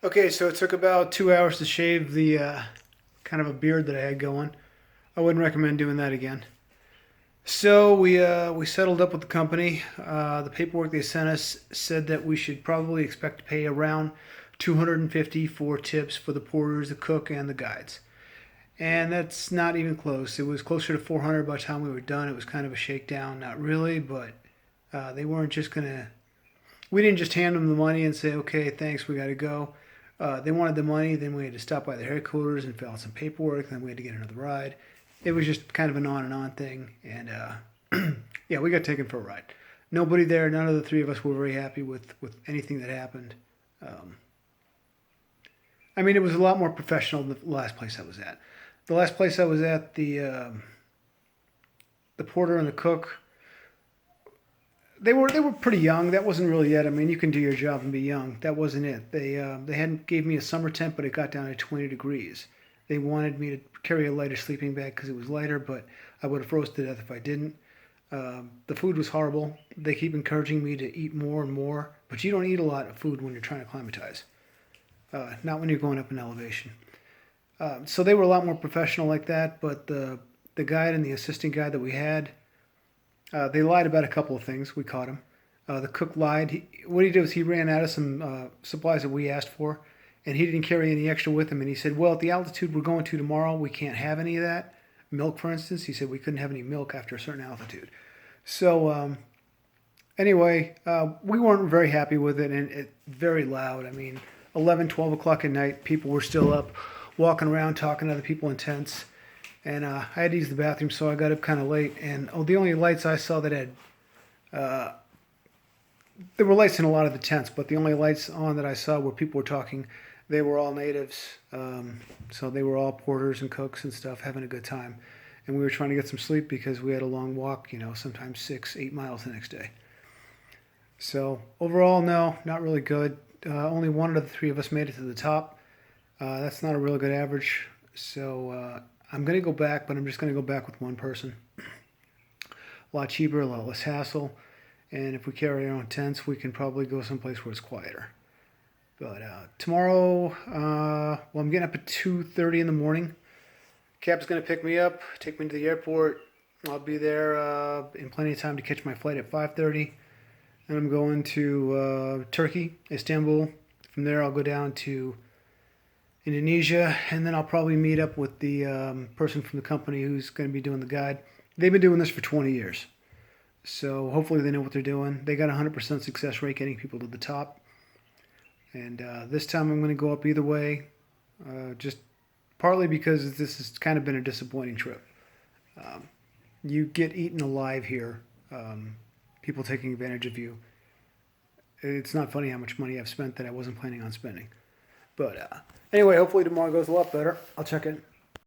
Okay, so it took about 2 hours to shave the kind of a beard that I had going. I wouldn't recommend doing that again. So we settled up with the company. The paperwork they sent us said that we should probably expect to pay around 250 for tips for the porters, the cook, and the guides. And that's not even close. It was closer to 400 by the time we were done. It was kind of a shakedown, not really, but they weren't just gonna. We didn't just hand them the money and say, "Okay, thanks, we got to go." They wanted the money. Then we had to stop by their headquarters and fill out some paperwork. Then we had to get another ride. It was just kind of an on and on thing. And yeah, we got taken for a ride. Nobody there. None of the three of us were very happy with anything that happened. Um, I mean, it was a lot more professional than the last place I was at. The last place I was at, the porter and the cook, they were pretty young. That wasn't really it. I mean, you can do your job and be young. That wasn't it. They hadn't gave me a summer tent, but it got down to 20 degrees. They wanted me to carry a lighter sleeping bag because it was lighter, but I would have froze to death if I didn't. The food was horrible. They keep encouraging me to eat more and more, but you don't eat a lot of food when you're trying to climatize. Not when you're going up in elevation. So they were a lot more professional like that, but the guide and the assistant guide that we had, they lied about a couple of things. We caught him. The cook lied. What he did was he ran out of some supplies that we asked for, and he didn't carry any extra with him. And he said, "Well, at the altitude we're going to tomorrow, we can't have any of that milk, for instance." He said we couldn't have any milk after a certain altitude. So anyway, we weren't very happy with it, and it very loud. I mean, 11, 12 o'clock at night, people were still up, walking around, talking to other people in tents. And I had to use the bathroom, so I got up kind of late. And the only lights I saw that had there were lights in a lot of the tents, but the only lights on that I saw where people were talking, they were all natives. So they were all porters and cooks and stuff, having a good time. And we were trying to get some sleep because we had a long walk, sometimes 6, 8 miles the next day. So overall, no, not really good. Only one of the three of us made it to the top. That's not a real good average. So I'm going to go back, but I'm just going to go back with one person. A lot cheaper, a lot less hassle. And if we carry our own tents, we can probably go someplace where it's quieter. But tomorrow, well, I'm getting up at 2:30 in the morning. Cap's going to pick me up, take me to the airport. I'll be there in plenty of time to catch my flight at 5:30. And I'm going to Turkey, Istanbul. From there, I'll go down to Indonesia, and then I'll probably meet up with the person from the company who's going to be doing the guide. They've been doing this for 20 years, so hopefully they know what they're doing. They got a 100% success rate getting people to the top, and this time I'm going to go up either way, just partly because this has kind of been a disappointing trip. Um, you get eaten alive here. People taking advantage of you. It's not funny how much money I've spent that I wasn't planning on spending. But anyway, hopefully tomorrow goes a lot better. I'll check in.